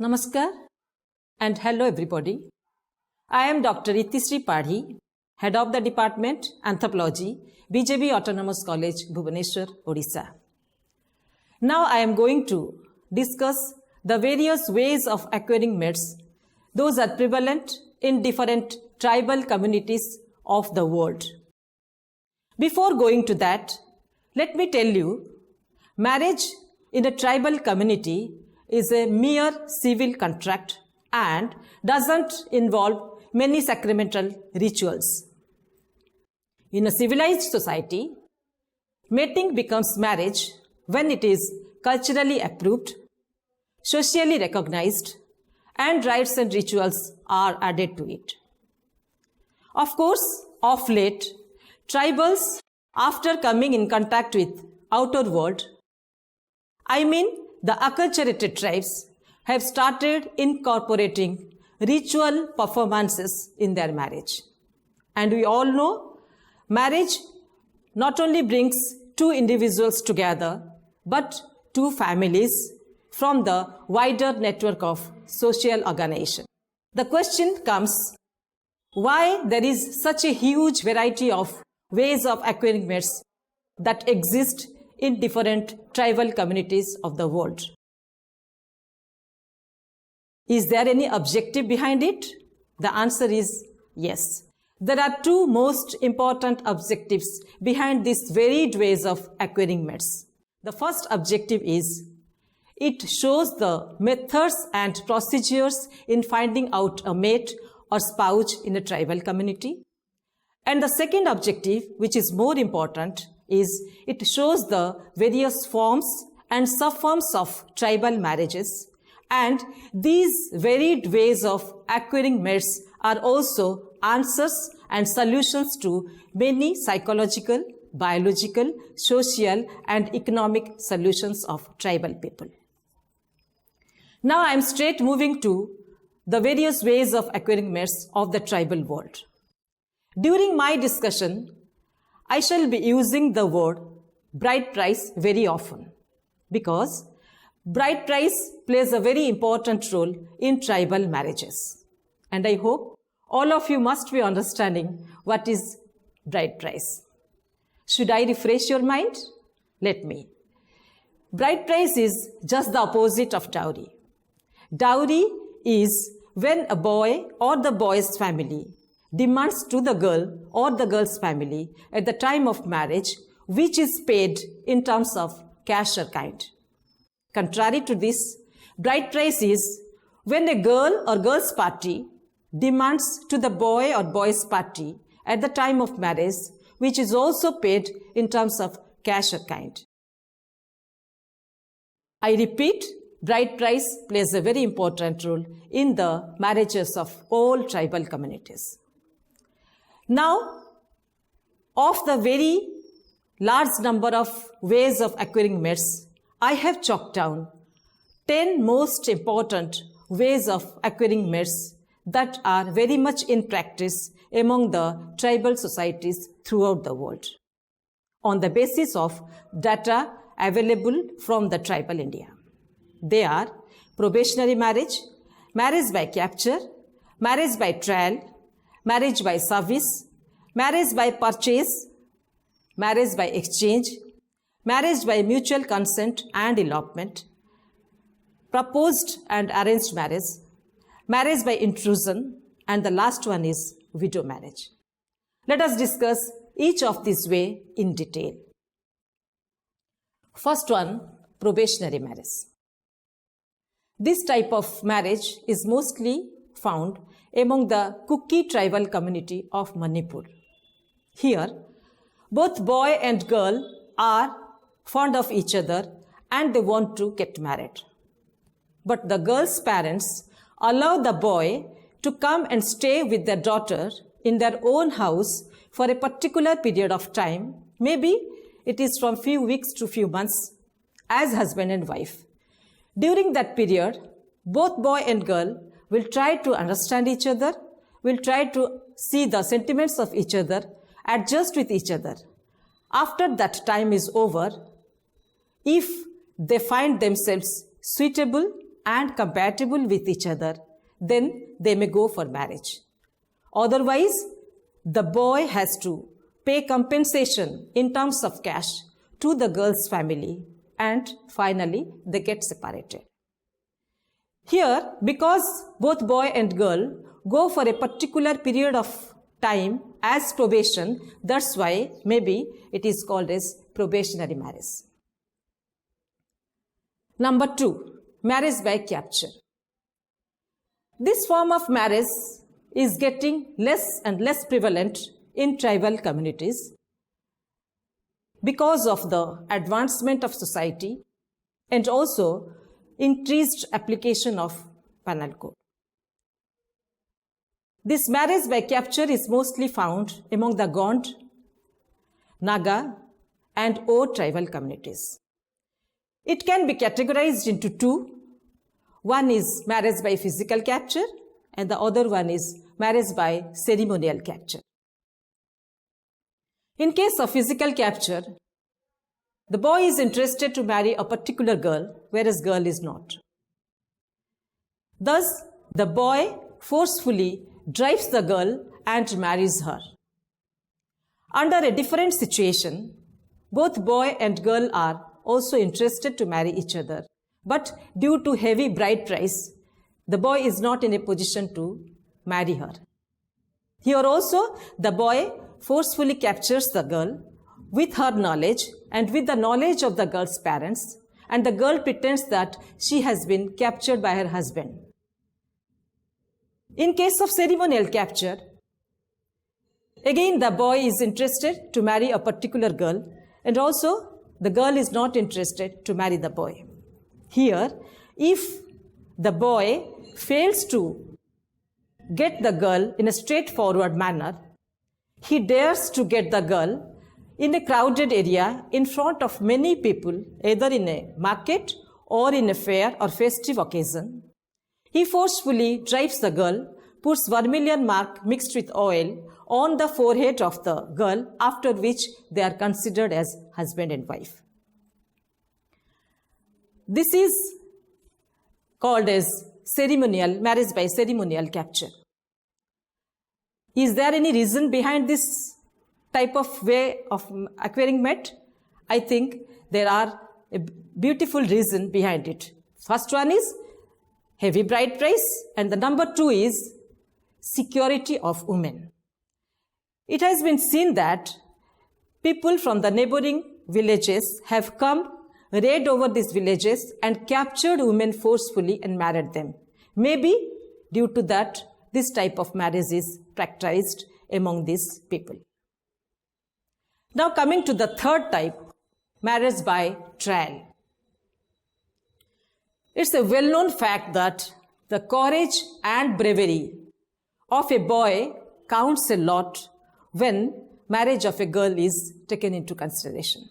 Namaskar and hello everybody. I am Dr. Itisri Padhi, Head of the Department Anthropology, BJB Autonomous College, Bhubaneswar, Odisha. Now I am going to discuss the various ways of acquiring mates. Those are prevalent in different tribal communities of the world. Before going to that, let me tell you, marriage in a tribal community is a mere civil contract and doesn't involve many sacramental rituals. In a civilized society, mating becomes marriage when it is culturally approved, socially recognized, and rites and rituals are added to it. Of course, of late, tribals, after coming in contact with outer world, the acculturated tribes, have started incorporating ritual performances in their marriage. And we all know marriage not only brings two individuals together, but two families from the wider network of social organization. The question comes, why there is such a huge variety of ways of acquiring mates that exist in different tribal communities of the world? Is there any objective behind it? The answer is yes. There are two most important objectives behind these varied ways of acquiring mates. The first objective is it shows the methods and procedures in finding out a mate or spouse in a tribal community. And the second objective, which is more important, is it shows the various forms and subforms of tribal marriages, and these varied ways of acquiring mates are also answers and solutions to many psychological, biological, social, and economic solutions of tribal people. Now I am straight moving to the various ways of acquiring mates of the tribal world. During my discussion, I shall be using the word bride price very often because bride price plays a very important role in tribal marriages. And I hope all of you must be understanding what is bride price. Should I refresh your mind? Let me. Bride price is just the opposite of dowry. Dowry is when a boy or the boy's family demands to the girl or the girl's family at the time of marriage, which is paid in terms of cash or kind. Contrary to this, bride price is when a girl or girl's party demands to the boy or boy's party at the time of marriage, which is also paid in terms of cash or kind. I repeat, bride price plays a very important role in the marriages of all tribal communities. Now, of the very large number of ways of acquiring mates, I have chalked down 10 most important ways of acquiring mates that are very much in practice among the tribal societies throughout the world, on the basis of data available from the tribal India. They are probationary marriage, marriage by capture, marriage by trial, marriage by service, marriage by purchase, marriage by exchange, marriage by mutual consent and elopement, proposed and arranged marriage, marriage by intrusion, and the last one is widow marriage. Let us discuss each of these ways in detail. First one, probationary marriage. This type of marriage is mostly found among the Kuki tribal community of Manipur. Here, both boy and girl are fond of each other and they want to get married. But the girl's parents allow the boy to come and stay with their daughter in their own house for a particular period of time. Maybe it is from few weeks to few months as husband and wife. During that period, both boy and girl will try to understand each other, will try to see the sentiments of each other, adjust with each other. After that time is over, if they find themselves suitable and compatible with each other, then they may go for marriage. Otherwise, the boy has to pay compensation in terms of cash to the girl's family, and finally they get separated. Here, because both boy and girl go for a particular period of time as probation, that's why maybe it is called as probationary marriage. Number 2, marriage by capture. This form of marriage is getting less and less prevalent in tribal communities because of the advancement of society and also increased application of penal code. This marriage by capture is mostly found among the Gond, Naga, and O tribal communities. It can be categorized into two. One is marriage by physical capture and the other one is marriage by ceremonial capture. In case of physical capture, the boy is interested to marry a particular girl, whereas girl is not. Thus, the boy forcefully drives the girl and marries her. Under a different situation, both boy and girl are also interested to marry each other, but due to heavy bride price, the boy is not in a position to marry her. Here also, the boy forcefully captures the girl with her knowledge and with the knowledge of the girl's parents, and the girl pretends that she has been captured by her husband. In case of ceremonial capture, again the boy is interested to marry a particular girl, and also the girl is not interested to marry the boy. Here, if the boy fails to get the girl in a straightforward manner, he dares to get the girl in a crowded area in front of many people, either in a market or in a fair or festive occasion. He forcefully drives the girl, puts vermilion mark mixed with oil on the forehead of the girl, after which they are considered as husband and wife. This is called as ceremonial marriage by ceremonial capture. Is there any reason behind this type of way of acquiring mate? I think there are a beautiful reason behind it. First one is heavy bride price, and the number 2 is security of women. It has been seen that people from the neighboring villages have come, raid over these villages and captured women forcefully and married them. Maybe due to that, this type of marriage is practiced among these people. Now coming to the third type, marriage by trial. It's a well-known fact that the courage and bravery of a boy counts a lot when marriage of a girl is taken into consideration.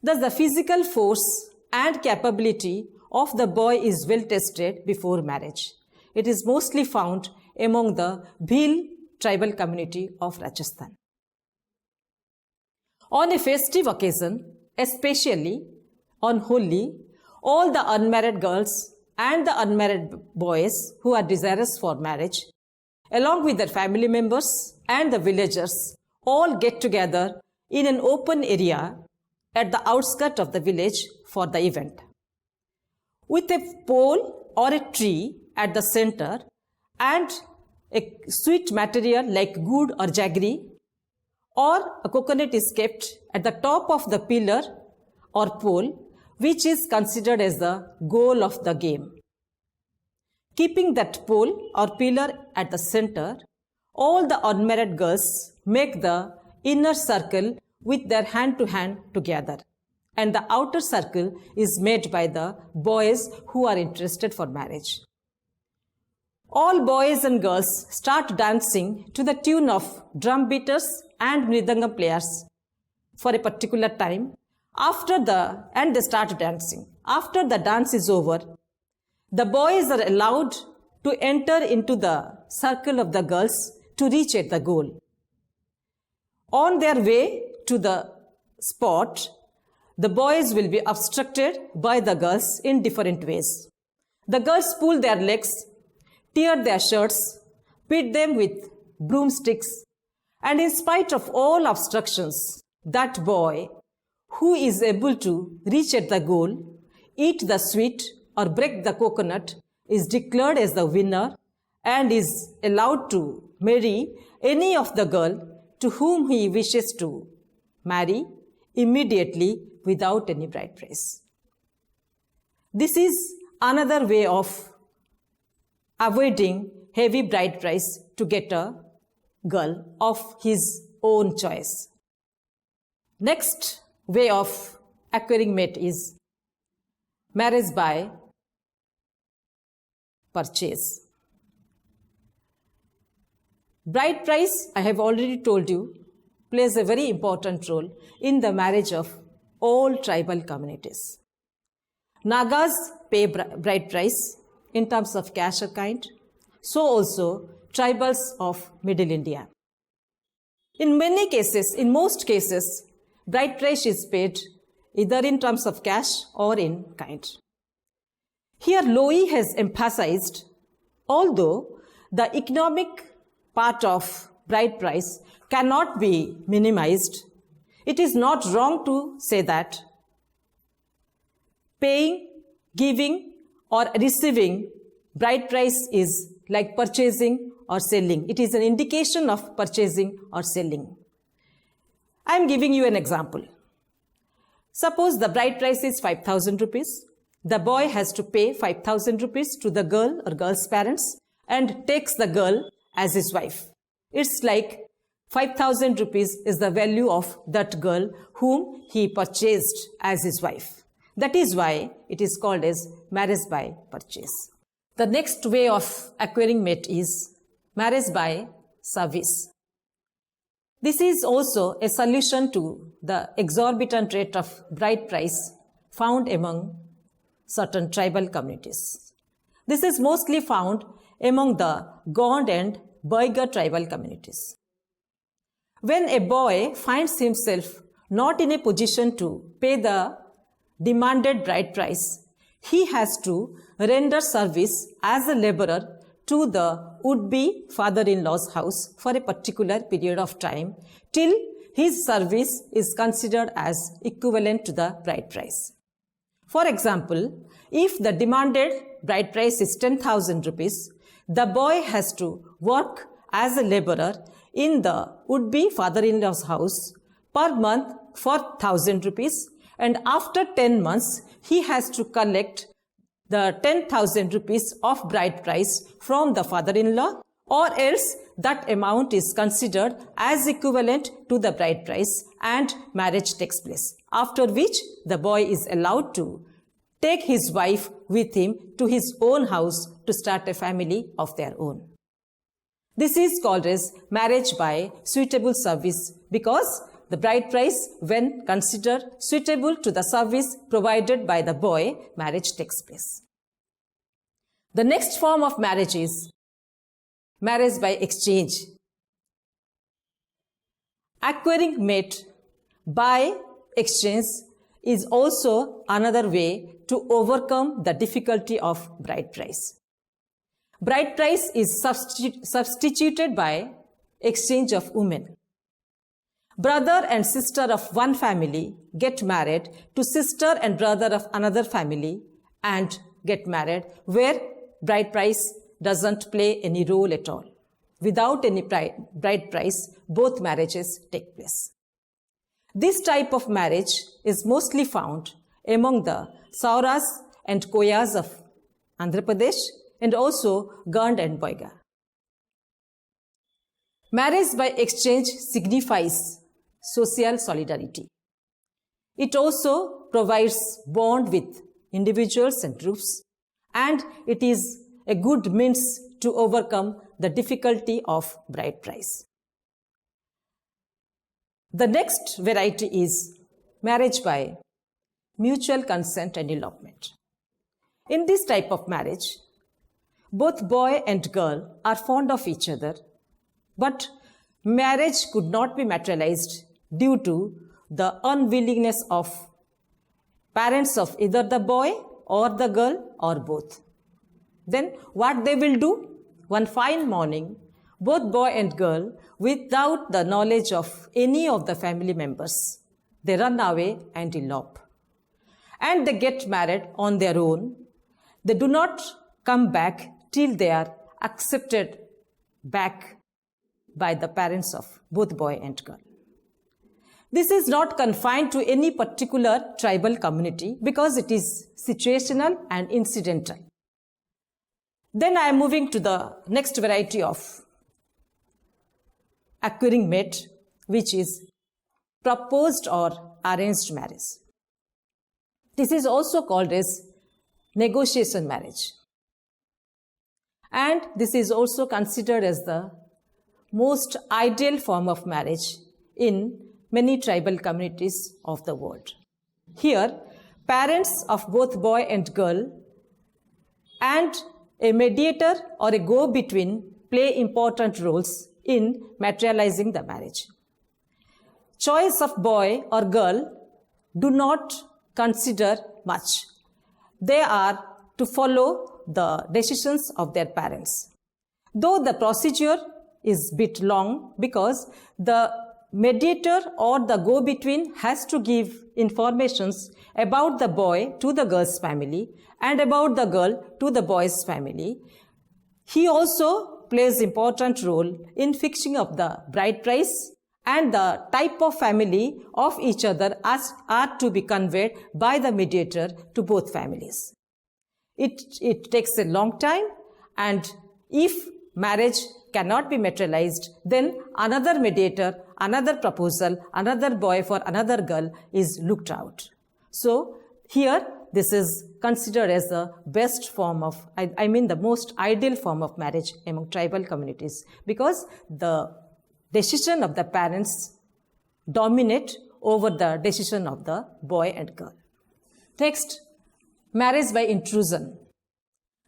Thus, the physical force and capability of the boy is well tested before marriage. It is mostly found among the Bhil tribal community of Rajasthan. On a festive occasion, especially on Holi, all the unmarried girls and the unmarried boys who are desirous for marriage, along with their family members and the villagers, all get together in an open area at the outskirts of the village for the event. With a pole or a tree at the center and a sweet material like good or jaggery, or a coconut is kept at the top of the pillar or pole, which is considered as the goal of the game. Keeping that pole or pillar at the center, all the unmarried girls make the inner circle with their hand-to-hand together, and the outer circle is made by the boys who are interested for marriage. All boys and girls start dancing to the tune of drum beaters and mridangam players for a particular time, and they start dancing. After the dance is over, the boys are allowed to enter into the circle of the girls to reach at the goal. On their way to the spot, the boys will be obstructed by the girls in different ways. The girls pull their legs, tear their shirts, beat them with broomsticks, and in spite of all obstructions, that boy who is able to reach at the goal, eat the sweet or break the coconut is declared as the winner and is allowed to marry any of the girl to whom he wishes to marry immediately without any bride price. This is another way of avoiding heavy bride price to get a girl of his own choice. Next way of acquiring mate is marriage by purchase. Bride price, I have already told you, plays a very important role in the marriage of all tribal communities. Nagas pay bride price in terms of cash or kind, so also tribals of Middle India. In many cases, in most cases, bride price is paid either in terms of cash or in kind. Here Lowy has emphasized, although the economic part of bride price cannot be minimized, it is not wrong to say that paying, giving or receiving bride price is like purchasing or selling. It is an indication of purchasing or selling. I am giving you an example. Suppose the bride price is 5,000 rupees. The boy has to pay 5,000 rupees to the girl or girl's parents and takes the girl as his wife. It's like 5,000 rupees is the value of that girl whom he purchased as his wife. That is why it is called as marriage by purchase. The next way of acquiring mate is marriage by service. This is also a solution to the exorbitant rate of bride price found among certain tribal communities. This is mostly found among the Gond and Boiga tribal communities. When a boy finds himself not in a position to pay the demanded bride price, he has to render service as a laborer to the would-be father-in-law's house for a particular period of time till his service is considered as equivalent to the bride price. For example, if the demanded bride price is 10,000 rupees, the boy has to work as a laborer in the would-be father-in-law's house per month for 1,000 rupees, and after 10 months, he has to collect the 10,000 rupees of bride price from the father-in-law, or else that amount is considered as equivalent to the bride price and marriage takes place, after which the boy is allowed to take his wife with him to his own house to start a family of their own. This is called as marriage by suitable service because the bride price, when considered suitable to the service provided by the boy, marriage takes place. The next form of marriage is marriage by exchange. Acquiring mate by exchange is also another way to overcome the difficulty of bride price. Bride price is substituted by exchange of women. Brother and sister of one family get married to sister and brother of another family and get married where bride price doesn't play any role at all. Without any bride price, both marriages take place. This type of marriage is mostly found among the Sauras and Koyas of Andhra Pradesh and also Gand and Boiga. Marriage by exchange signifies social solidarity. It also provides bond with individuals and groups, and it is a good means to overcome the difficulty of bride price. The next variety is marriage by mutual consent and elopement. In this type of marriage, both boy and girl are fond of each other, but marriage could not be materialized due to the unwillingness of parents of either the boy or the girl or both. Then what they will do? One fine morning, both boy and girl, without the knowledge of any of the family members, they run away and elope. And they get married on their own. They do not come back till they are accepted back by the parents of both boy and girl. This is not confined to any particular tribal community because it is situational and incidental. Then I am moving to the next variety of acquiring mate, which is proposed or arranged marriage. This is also called as negotiation marriage. And this is also considered as the most ideal form of marriage in many tribal communities of the world. Here, parents of both boy and girl and a mediator or a go-between play important roles in materializing the marriage. Choice of boy or girl do not consider much. They are to follow the decisions of their parents. Though the procedure is a bit long because the mediator or the go-between has to give informations about the boy to the girl's family and about the girl to the boy's family. He also plays important role in fixing of the bride price and the type of family of each other as are to be conveyed by the mediator to both families. It takes a long time, and if marriage cannot be materialized, then another mediator, another proposal, another boy for another girl is looked out. So here this is considered as the best form of, the most ideal form of marriage among tribal communities because the decision of the parents dominate over the decision of the boy and girl. Next, marriage by intrusion.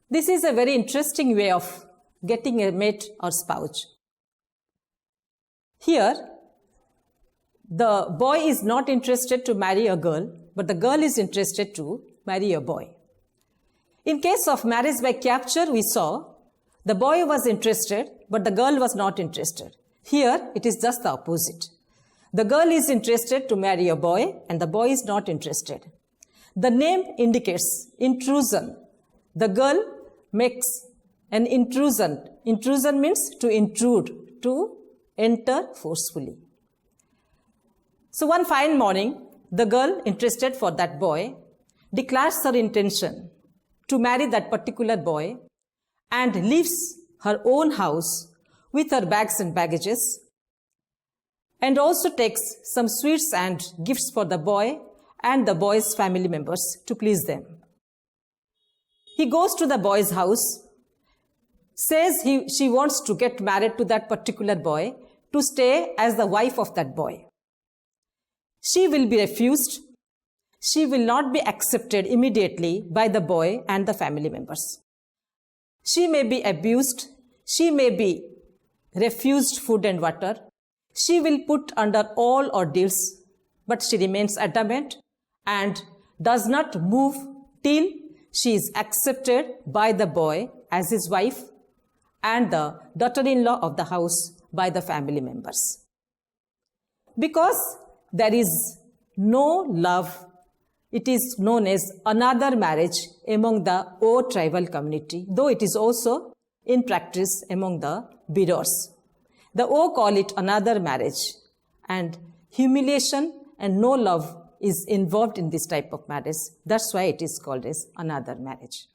This is a very interesting way of getting a mate or spouse. Here, the boy is not interested to marry a girl, but the girl is interested to marry a boy. In case of marriage by capture, we saw the boy was interested, but the girl was not interested. Here, it is just the opposite. The girl is interested to marry a boy, and the boy is not interested. The name indicates intrusion. The girl makes an intrusion. Intrusion means to intrude, to enter forcefully. So one fine morning, the girl interested for that boy declares her intention to marry that particular boy and leaves her own house with her bags and baggages and also takes some sweets and gifts for the boy and the boy's family members to please them. He goes to the boy's house, says she wants to get married to that particular boy to stay as the wife of that boy. She will be refused. She will not be accepted immediately by the boy and the family members. She may be abused. She may be refused food and water. She will put under all ordeals, but she remains adamant and does not move till she is accepted by the boy as his wife and the daughter-in-law of the house by the family members. Because there is no love, it is known as another marriage among the O tribal community, though it is also in practice among the Bidors. The O call it another marriage, and humiliation and no love is involved in this type of marriage. That's why it is called as another marriage.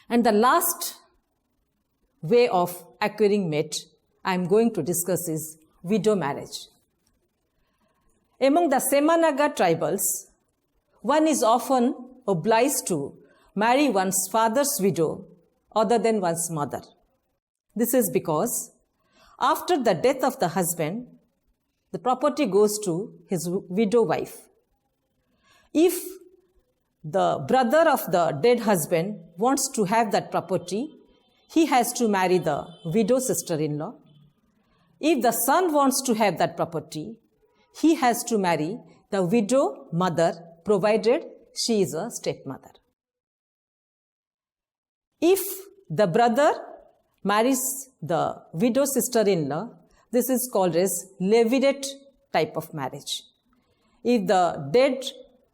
And the last way of acquiring mate I am going to discuss is widow marriage. Among the Semanaga tribals, one is often obliged to marry one's father's widow other than one's mother. This is because after the death of the husband, the property goes to his widow wife. If the brother of the dead husband wants to have that property, he has to marry the widow sister-in-law. If the son wants to have that property, he has to marry the widow mother, provided she is a stepmother. If the brother marries the widow sister-in-law, this is called as levirate type of marriage. If the dead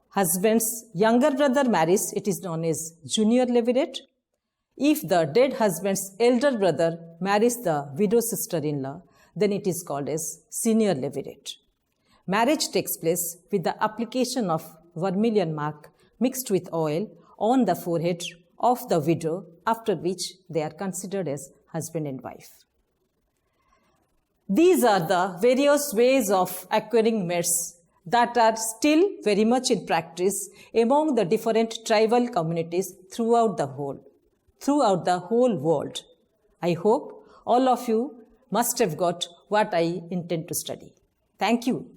husband's younger brother marries, it is known as junior levirate. If the dead husband's elder brother marries the widow sister-in-law, then it is called as senior levirate. Marriage takes place with the application of vermilion mark mixed with oil on the forehead of the widow, after which they are considered as husband and wife. These are the various ways of acquiring mates that are still very much in practice among the different tribal communities throughout the whole world. I hope all of you must have got what I intend to study. Thank you.